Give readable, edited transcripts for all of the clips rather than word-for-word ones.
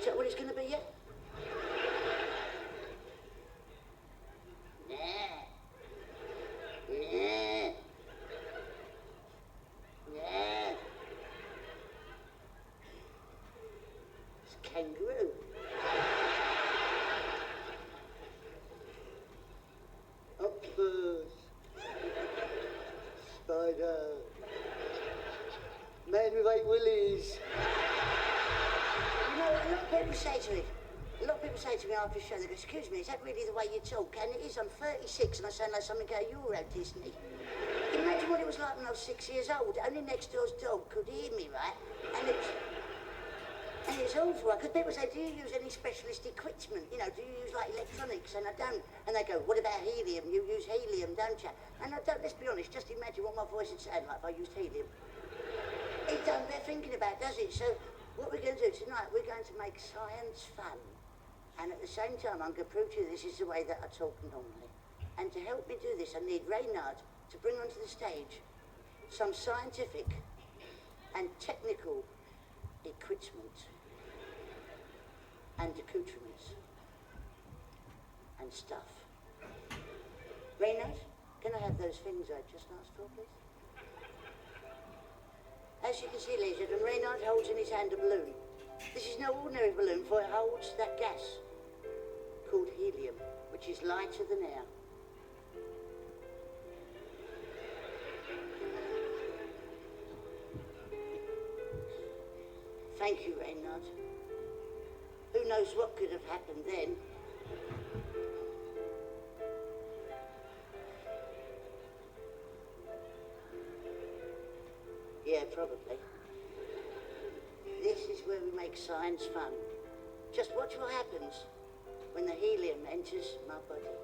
you tell what it's going to be yet? Nah. Nah. Nah. It's a kangaroo. Octopus. Spider. Man with 8 willies. You know, a lot of people say to me after the show, they go, excuse me, is that really the way you talk? And it is, I'm 36 and I sound like something out of Euro Disney. Imagine what it was like when I was 6 years old. Only next door's dog could hear me, right? And it's awful, because people say, do you use any specialist equipment? You know, do you use like electronics? And I don't. And they go, what about helium? You use helium, don't you? And I don't, let's be honest, just imagine what my voice would sound like if I used helium. It don't bear thinking about, does it? So what we're going to do tonight, we're going to make science fun. And at the same time, I'm going to prove to you this is the way that I talk normally. And to help me do this, I need Reynard to bring onto the stage some scientific and technical equipment and accoutrements and stuff. Reynard, can I have those things I just asked for, please? As you can see, ladies and gentlemen, Reynard holds in his hand a balloon. This is no ordinary balloon, for it holds that gas called helium, which is lighter than air. Thank you, Reynard. Who knows what could have happened then? Yeah, probably. This is where we make science fun. Just watch what happens when the helium enters my body.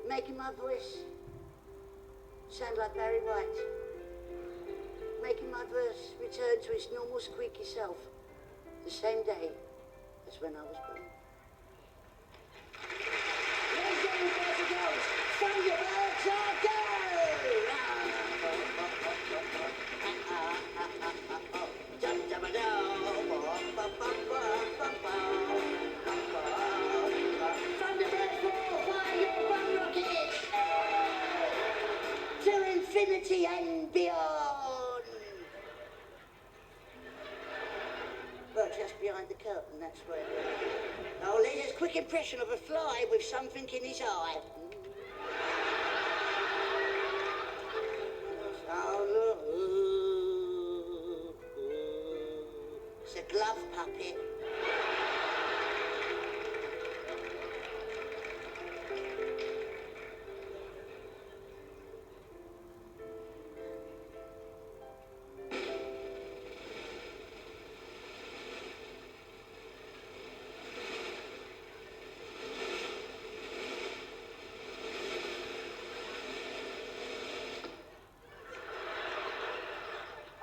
Making my voice sound like Barry White. Making my voice return to its normal squeaky self the same day as when I was born. Ladies and gentlemen, boys and girls, Thunderbirds are go! Infinity and beyond. Well, just behind the curtain, that's where. Oh, there's a quick impression of a fly with something in his eye. Oh, look. It's a glove puppet.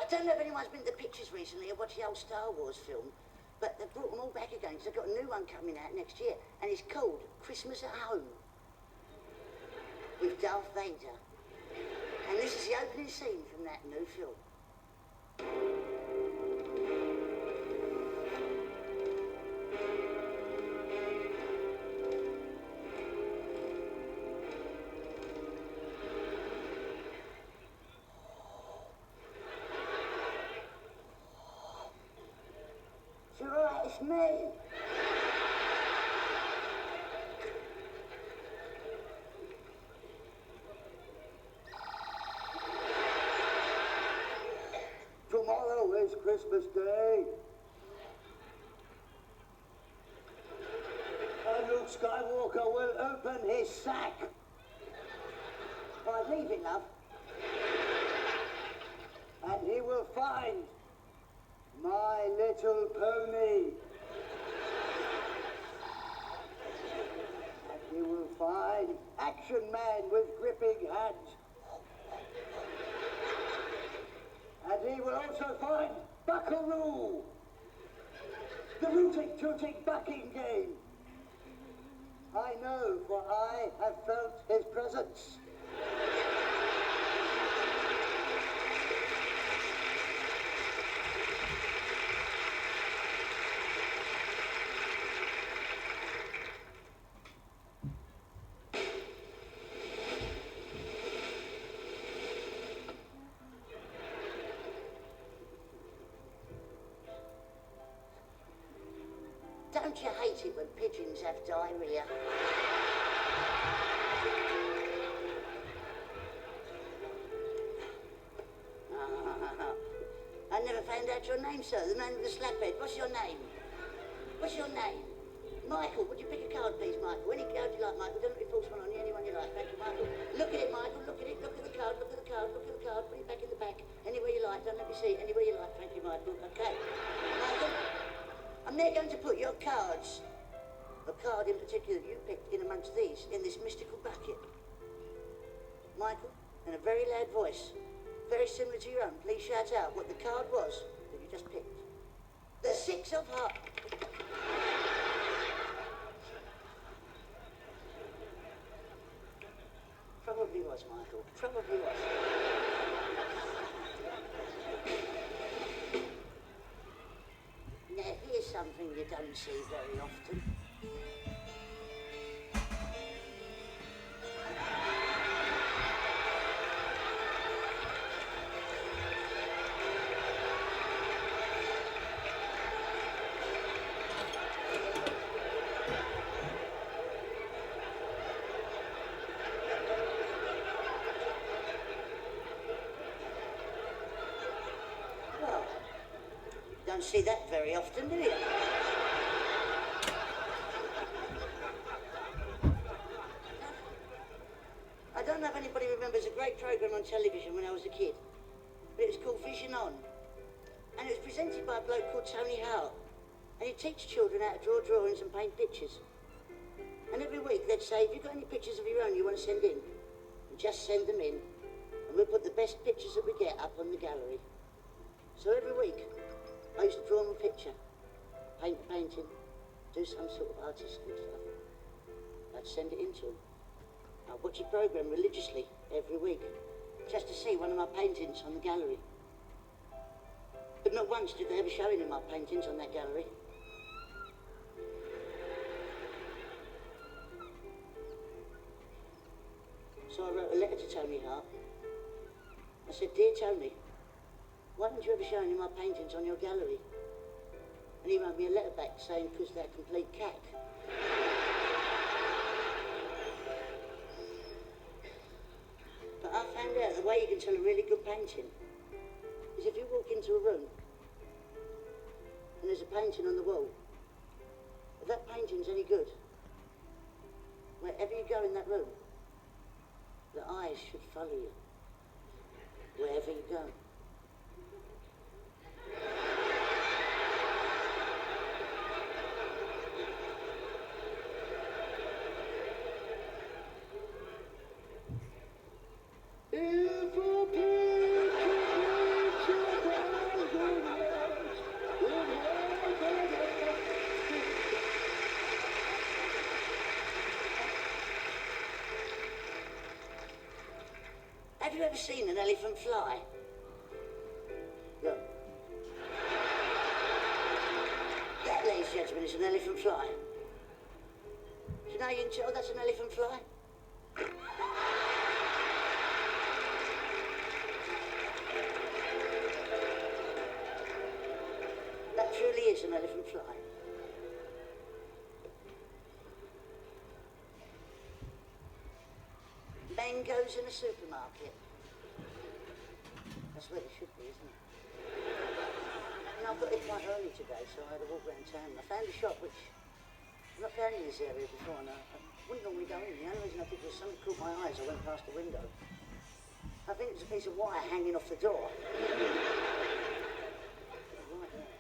I don't know if anyone's been to the pictures recently or watched the old Star Wars film, but they've brought them all back again because they've got a new one coming out next year, and it's called Christmas at Home with Darth Vader. And this is the opening scene from that new film. It's all right, it's me. Tomorrow is Christmas Day. And Luke Skywalker will open his sack. Right, leave it, love. And he will find My Little Pony. And you will find Action Man with gripping hands. And he will also find Buckaroo, the rooting-tooting bucking game. I know, for I have felt his presence. Don't you hate it when pigeons have diarrhea? I never found out your name, sir. The man with the slap head. What's your name? What's your name? Michael. Would you pick a card, please, Michael? Any card you like, Michael. Don't let me force one on you. Anyone you like. Thank you, Michael. Look at it, Michael. Look at it. Look at the card. Look at the card. Look at the card. Put it back in the back. Anywhere you like. Don't let me see it. Anywhere you like. Thank you, Michael. Okay. Michael, I'm now going to put your cards, a card in particular that you picked, in amongst these, in this mystical bucket. Michael, in a very loud voice, very similar to your own, please shout out what the card was that you just picked. The Six of Hearts. Probably was, Michael. Probably was. Now, here's something you don't see very often. Don't see that very often, do you? I don't know if anybody remembers a great programme on television when I was a kid, but it was called Vision On, and it was presented by a bloke called Tony Hart, and he'd teach children how to draw drawings and paint pictures. And every week they'd say, if you've got any pictures of your own you want to send in, just send them in, and we'll put the best pictures that we get up on the gallery. So every week, I used to draw them a picture, paint a painting, do some sort of artistic stuff. I'd send it in to them. I'd watch a programme religiously every week, just to see one of my paintings on the gallery. But not once did they have a showing of my paintings on that gallery. So I wrote a letter to Tony Hart. I said, "Dear Tony, why don't you have a showing of my paintings on your gallery?" And he wrote me a letter back saying, "'Cause they're complete cack." But I found out the way you can tell a really good painting is if you walk into a room and there's a painting on the wall. If that painting's any good, wherever you go in that room, the eyes should follow you, wherever you go. Have you ever seen an elephant fly? Look. That, ladies and gentlemen, is an elephant fly. Do you know you can tell that's an elephant fly? That truly is an elephant fly. Mangoes in a supermarket. That's where it should be, isn't it? And I got here quite early today, so I had to walk around town. I found a shop which I've not found in this area before, and I wouldn't normally go in. The only reason I did was something caught my eye as I went past the window. I think it was a piece of wire hanging off the door. Right there.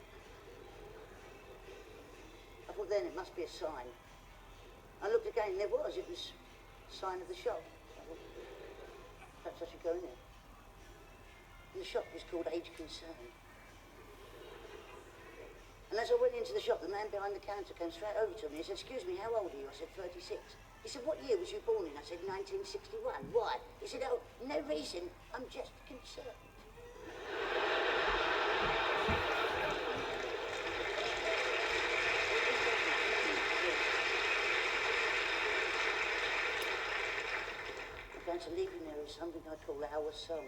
thought then it must be a sign. I looked again, and there was. It was a sign of the shop. Perhaps I should go in there. And the shop was called Age Concern. And as I went into the shop, the man behind the counter came straight over to me. He said, "Excuse me, how old are you?" I said, 36. He said, "What year was you born in?" I said, 1961. Why? He said, "Oh, no reason. I'm just concerned." I'm going to leave you now with something I call Our Song.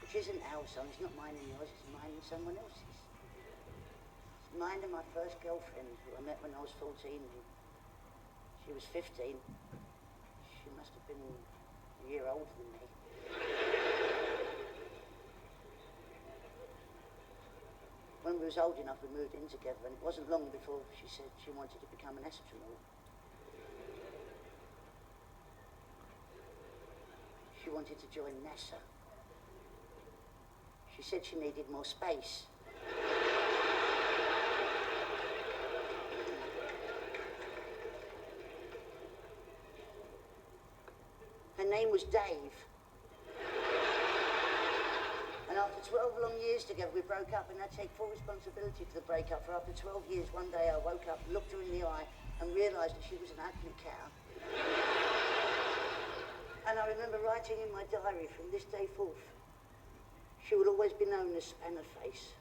Which isn't our song. It's not mine and yours. It's mine and someone else's. Mine and my first girlfriend, who I met when I was 14. She was 15. She must have been a year older than me. When we was old enough, we moved in together, and it wasn't long before she said she wanted to become an astronaut. She wanted to join NASA. She said she needed more space. Her name was Dave. And after 12 long years together, we broke up, and I take full responsibility for the breakup. For after 12 years, one day I woke up, looked her in the eye, and realised that she was an ugly cow. And I remember writing in my diary from this day forth, she would always be known as Spanner Face.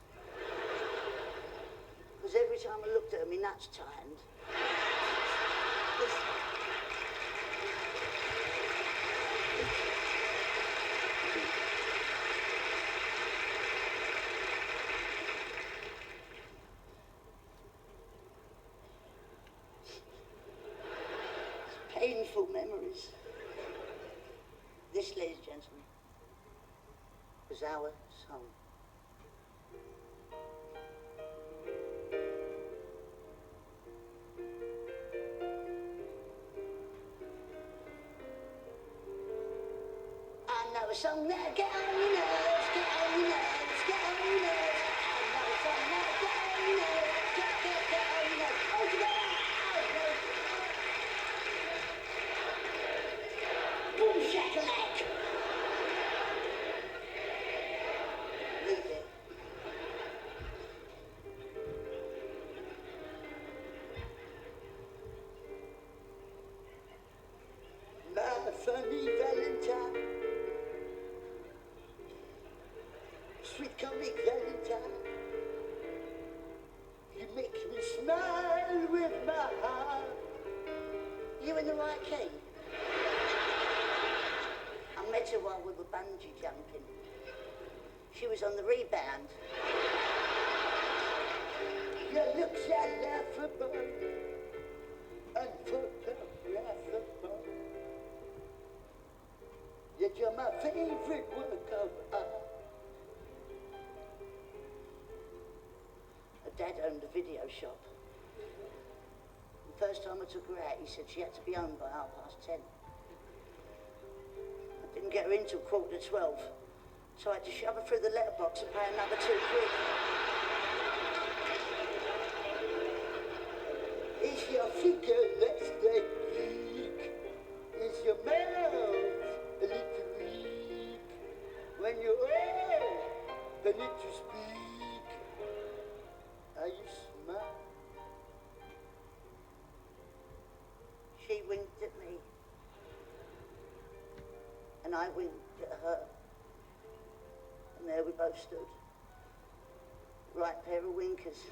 Because every time I looked at her, my nuts tightened. Painful memories. This, ladies and gentlemen, was Our Song. I know a song that'll get on your nerves, get on your nerves, get on your nerves. I know a song that'll get on your nerves, get on your nerves. Oh, together! Boom shakalak! Leave it. My funny Valentine, sweet comic Valentine, you make me smile with my heart. You in the right key? I met her while we were bungee jumping. She was on the rebound. Your looks are laughable, unphotographable. Yet you're my favorite work of art. Her dad owned a video shop. The first time I took her out, he said she had to be home by 10:30. I didn't get her in till 11:45, so I had to shove her through the letterbox and pay another £2. Is your figure less than Greek? Is your mouth a little weak? When you're old, the need to speak. Are you smart? She winked at me, and I winked at her, and there we both stood. Right pair of winkers.